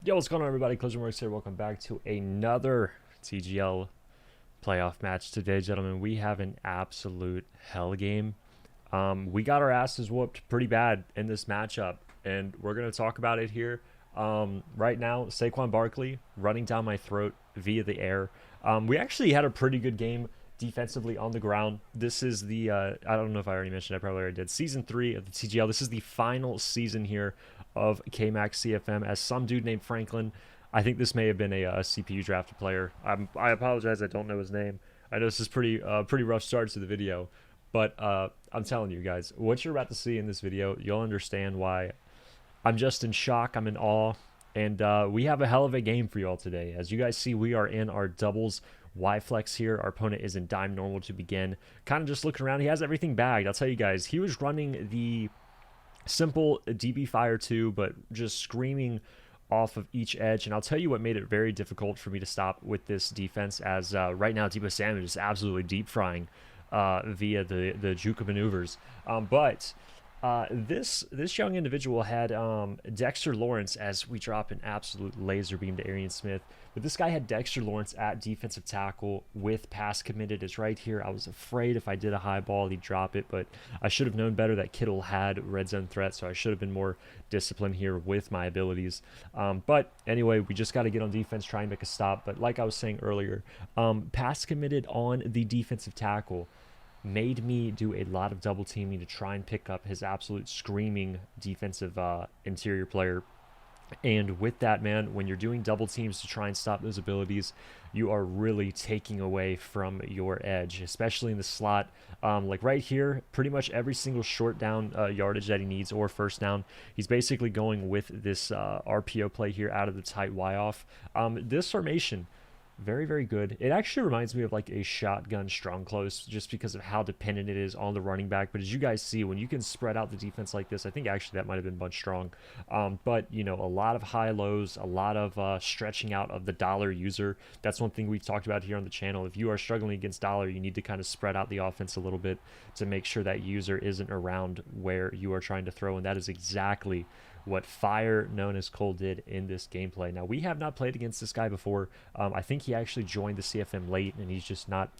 Yo, what's going on, everybody? CollisionWorx here. Welcome back to another TGL playoff match today, gentlemen. We have an absolute hell game. We got our asses whooped pretty bad in this matchup, and we're going to talk about it here. Right now, Saquon Barkley running down my throat via the air. We actually had a pretty good game defensively on the ground. This is the, I don't know if I already mentioned, I probably already did, Season 3 of the TGL. This is the final season here of K-Max CFM as some dude named Franklin. I think this may have been a CPU drafted player. I apologize, I don't know his name. I know this is pretty rough start to the video, but I'm telling you guys, what you're about to see in this video, you'll understand why I'm just in shock. I'm in awe. And we have a hell of a game for you all today. As you guys see, we are in our doubles Y-flex here. Our opponent is in dime normal to begin. Kind of just looking around. He has everything bagged. I'll tell you guys, he was running the simple DB Fire 2, but just screaming off of each edge. And I'll tell you what made it very difficult for me to stop with this defense, as right now DIVISIONAL is absolutely deep frying via the juke maneuvers. This young individual had Dexter Lawrence, as we drop an absolute laser beam to Arian Smith. But this guy had Dexter Lawrence at defensive tackle with pass committed. It's right here. I was afraid if I did a high ball, he'd drop it, but I should have known better that Kittle had red zone threat, so I should have been more disciplined here with my abilities. But anyway, we just got to get on defense, try and make a stop. But like I was saying earlier, pass committed on the defensive tackle made me do a lot of double teaming to try and pick up his absolute screaming defensive interior player. And with that, man, when you're doing double teams to try and stop those abilities, you are really taking away from your edge, especially in the slot. Like right here, pretty much every single short down yardage that he needs or first down, he's basically going with this RPO play here out of the tight Y off. This formation, very, very good. It actually reminds me of like a shotgun strong close, just because of how dependent it is on the running back. But as you guys see, when you can spread out the defense like this, I think actually that might have been bunch strong. But, you know, a lot of high lows, a lot of stretching out of the dollar user. That's one thing we've talked about here on the channel. If you are struggling against dollar, you need to kind of spread out the offense a little bit to make sure that user isn't around where you are trying to throw. And that is exactly what Fire, known as Cole, did in this gameplay. Now, we have not played against this guy before. I think he actually joined the CFM late, and he's just not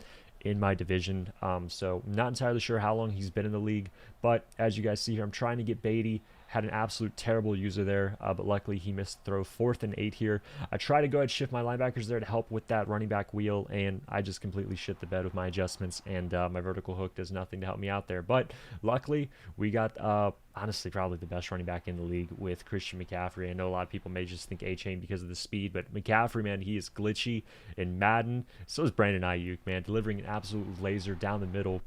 in my division. So not entirely sure how long he's been in the league. But as you guys see here, I'm trying to get Beatty. Had an absolute terrible user there, but luckily he missed the throw. 4th and 8 here. I try to go ahead and shift my linebackers there to help with that running back wheel, and I just completely shit the bed with my adjustments, and my vertical hook does nothing to help me out there. But luckily, we got honestly probably the best running back in the league with Christian McCaffrey. I know a lot of people may just think A-Chain because of the speed, but McCaffrey, man, he is glitchy in Madden. So is Brandon Ayuk, man, delivering an absolute laser down the middle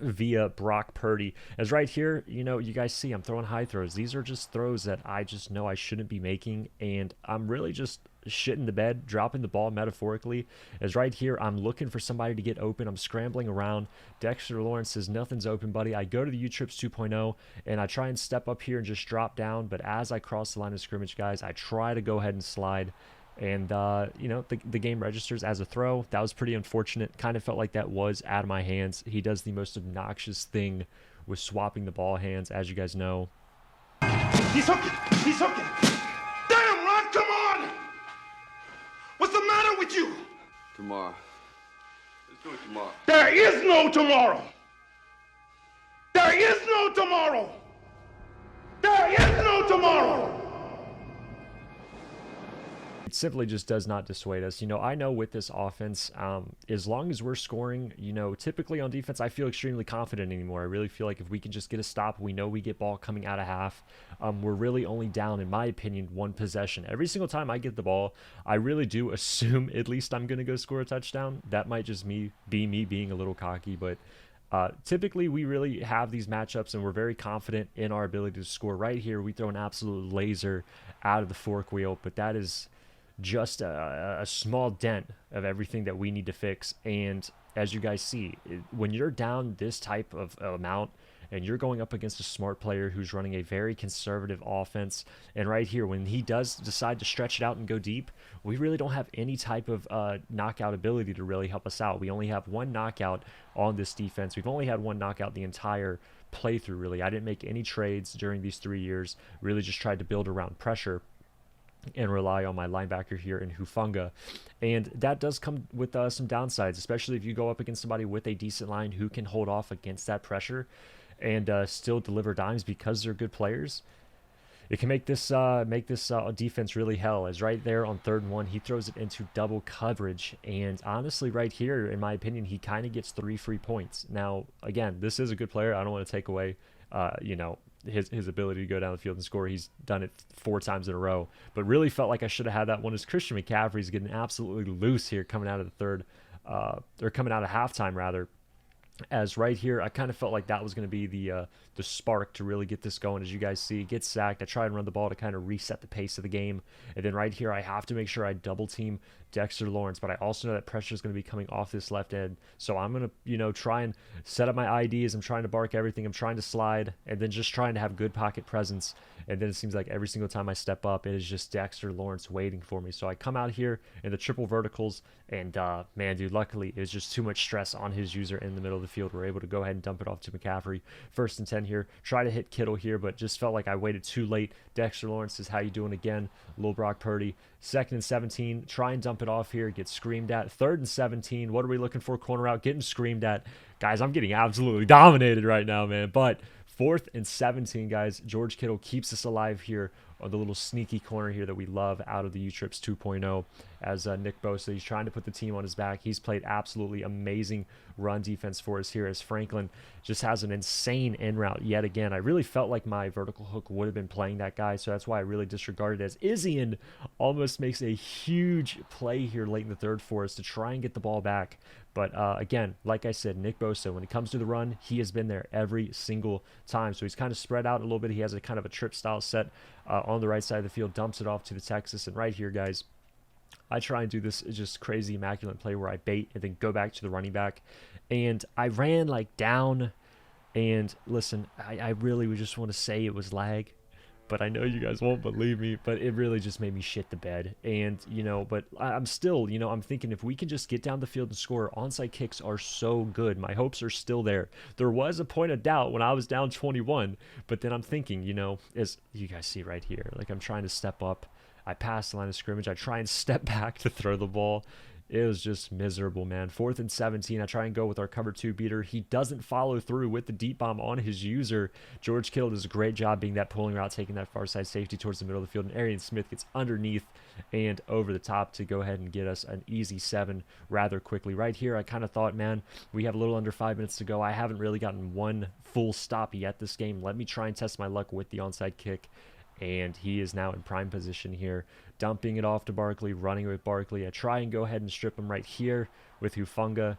via Brock Purdy. As right here, you know, you guys see I'm throwing high throws. These are just throws that I just know I shouldn't be making, and I'm really just shitting the bed, dropping the ball metaphorically. As right here, I'm looking for somebody to get open. I'm scrambling around. Dexter Lawrence says, nothing's open, buddy. I go to the U-Trips 2.0, and I try and step up here and just drop down, but as I cross the line of scrimmage, guys, I try to go ahead and slide. And, you know, the game registers as a throw. That was pretty unfortunate. Kind of felt like that was out of my hands. He does the most obnoxious thing with swapping the ball hands, as you guys know. He's hooking! He's hooking! Damn, Rod, come on! What's the matter with you? Tomorrow. Let's do it tomorrow. There is no tomorrow! There is no tomorrow! There is no tomorrow! It simply just does not dissuade us. You know, I know with this offense, as long as we're scoring, you know, typically on defense, I feel extremely confident anymore. I really feel like if we can just get a stop, we know we get ball coming out of half. We're really only down, in my opinion, 1 possession. Every single time I get the ball, I really do assume at least I'm going to go score a touchdown. That might just be me being a little cocky, but typically we really have these matchups and we're very confident in our ability to score. Right here, we throw an absolute laser out of the fork wheel, but that is just a small dent of everything that we need to fix. And as you guys see, when you're down this type of amount and you're going up against a smart player who's running a very conservative offense, and right here, when he does decide to stretch it out and go deep, we really don't have any type of knockout ability to really help us out. We only have 1 knockout on this defense. We've only had 1 knockout the entire playthrough, really. I didn't make any trades during these 3 years, really just tried to build around pressure. and rely on my linebacker here in Hufanga. And that does come with some downsides, especially if you go up against somebody with a decent line who can hold off against that pressure and still deliver dimes because they're good players. It can make this defense really hell. As right there on 3rd and 1, he throws it into double coverage, and honestly, right here, in my opinion, he kind of gets 3 free points. Now, again, this is a good player. I don't want to take away, his ability to go down the field and score. He's done it 4 times in a row, but really felt like I should have had that one. As Christian McCaffrey's getting absolutely loose here, coming out of the third, or coming out of halftime rather. As right here, I kind of felt like that was going to be the spark to really get this going. As you guys see, get sacked. I try and run the ball to kind of reset the pace of the game. And then right here, I have to make sure I double team Dexter Lawrence, but I also know that pressure is going to be coming off this left end. So I'm going to, try and set up my IDs. I'm trying to bark everything. I'm trying to slide, and then just trying to have good pocket presence. And then it seems like every single time I step up, it is just Dexter Lawrence waiting for me. So I come out here in the triple verticals, and man, dude, luckily it was just too much stress on his user in the middle of the field. We're able to go ahead and dump it off to McCaffrey. 1st and 10 here. Try to hit Kittle here, but just felt like I waited too late. Dexter Lawrence is how you doing again. Lil Brock Purdy. 2nd and 17. Try and dump it off here. Get screamed at. 3rd and 17. What are we looking for? Corner out. Getting screamed at. Guys, I'm getting absolutely dominated right now, man. But 4th and 17, guys. George Kittle keeps us alive here on the little sneaky corner here that we love out of the U-Trips 2.0 as Nick Bosa. He's trying to put the team on his back. He's played absolutely amazing run defense for us here as Franklin just has an insane in route yet again. I really felt like my vertical hook would have been playing that guy, so that's why I really disregarded it, as Izzian almost makes a huge play here late in the third for us to try and get the ball back. But again, like I said, Nick Bosa, when it comes to the run, he has been there every single time. So he's kind of spread out a little bit. He has a kind of a trip style set on the right side of the field, dumps it off to the Texas. And right here, guys, I try and do this just crazy immaculate play where I bait and then go back to the running back. And I ran like down, and listen, I really would just want to say it was lag, but I know you guys won't believe me, but it really just made me shit the bed. And, but I'm still, I'm thinking if we can just get down the field and score, onside kicks are so good. My hopes are still there. There was a point of doubt when I was down 21, but then I'm thinking, as you guys see right here, like I'm trying to step up. I pass the line of scrimmage. I try and step back to throw the ball. It was just miserable, man. 4th and 17. I try and go with our cover 2 beater. He doesn't follow through with the deep bomb on his user. George Kittle does a great job being that pulling route, taking that far side safety towards the middle of the field. And Arian Smith gets underneath and over the top to go ahead and get us an easy 7 rather quickly. Right here, I kind of thought, man, we have a little under 5 minutes to go. I haven't really gotten one full stop yet this game. Let me try and test my luck with the onside kick. And he is now in prime position here, dumping it off to Barkley, running with Barkley. I try and go ahead and strip him right here with Hufanga,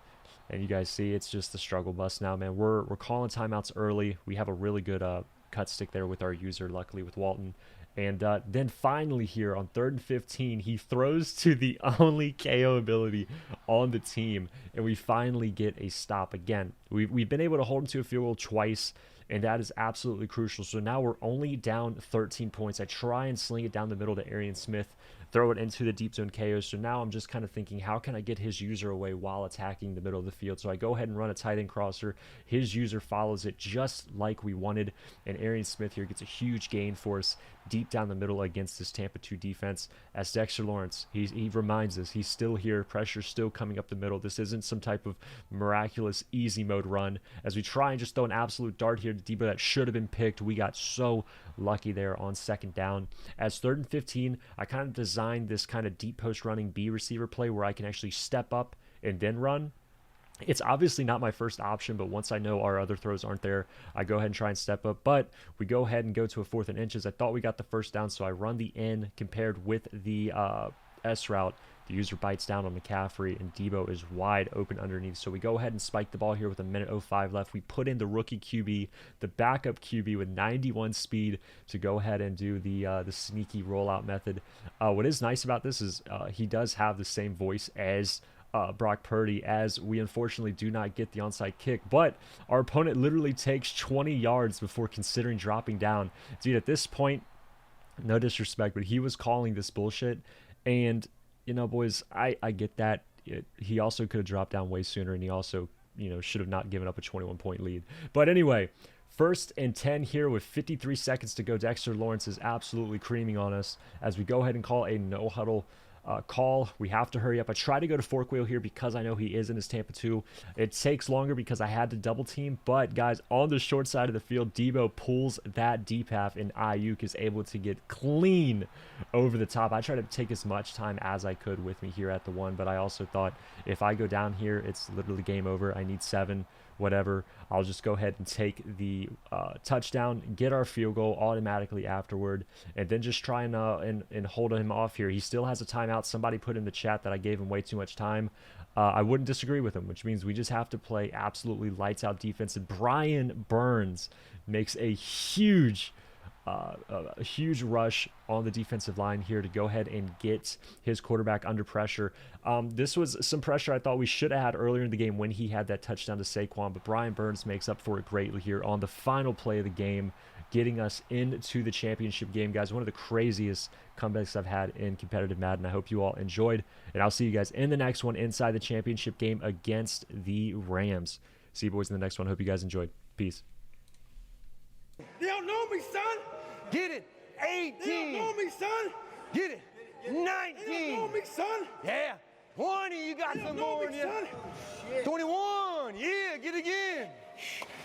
and you guys see it's just the struggle bus now, man. We're calling timeouts early. We have a really good cut stick there with our user, luckily with Walton. And then finally here on 3rd and 15, he throws to the only KO ability on the team, and we finally get a stop again. We've been able to hold him to a field goal twice, and that is absolutely crucial. So now we're only down 13 points. I try and sling it down the middle to Arian Smith, throw it into the deep zone KO. So now I'm just kind of thinking, how can I get his user away while attacking the middle of the field? So I go ahead and run a tight end crosser. His user follows it just like we wanted, and Arian Smith here gets a huge gain for us deep down the middle against this Tampa 2 defense. As Dexter Lawrence, he reminds us he's still here. Pressure's still coming up the middle. This isn't some type of miraculous easy mode run. As we try and just throw an absolute dart here to Debo that should have been picked. We got so lucky there on 2nd down. As 3rd and 15, I kind of designed this kind of deep post running B receiver play where I can actually step up and then run. It's obviously not my first option, but once I know our other throws aren't there, I go ahead and try and step up. But we go ahead and go to a 4th and inches. I thought we got the first down, so I run the N compared with the S route. The user bites down on McCaffrey, and Debo is wide open underneath. So we go ahead and spike the ball here with 1:05 left. We put in the rookie QB, the backup QB with 91 speed to go ahead and do the sneaky rollout method. What is nice about this is he does have the same voice as Brock Purdy, as we unfortunately do not get the onside kick, but our opponent literally takes 20 yards before considering dropping down. Dude, at this point, no disrespect, but he was calling this bullshit, and boys, I get that. He also could have dropped down way sooner, and he also, should have not given up a 21-point lead. But anyway, First and 10 here with 53 seconds to go. Dexter Lawrence is absolutely creaming on us as we go ahead and call a no huddle call. We have to hurry up. I try to go to fork wheel here because I know he is in his Tampa 2. It takes longer because I had to double team, but guys, on the short side of the field, Debo pulls that deep half and Ayuk is able to get clean over the top. I tried to take as much time as I could with me here at the 1, but I also thought if I go down here, it's literally game over. I need 7. Whatever, I'll just go ahead and take the touchdown, get our field goal automatically afterward, and then just try and hold him off here. He still has a timeout. Somebody put in the chat that I gave him way too much time. I wouldn't disagree with him, which means we just have to play absolutely lights out defense. And Brian Burns makes a huge rush on the defensive line here to go ahead and get his quarterback under pressure. This was some pressure I thought we should have had earlier in the game when he had that touchdown to Saquon, but Brian Burns makes up for it greatly here on the final play of the game, getting us into the championship game. Guys, one of the craziest comebacks I've had in competitive Madden. I hope you all enjoyed, and I'll see you guys in the next one inside the championship game against the Rams. See you boys in the next one. Hope you guys enjoyed. Peace. They don't know me, son. Get it. 18. They don't know me, son. Get it. 19. They don't know me, son. Yeah. 20. You got They don't some know more me, in you. son. 21. Yeah. Get it again.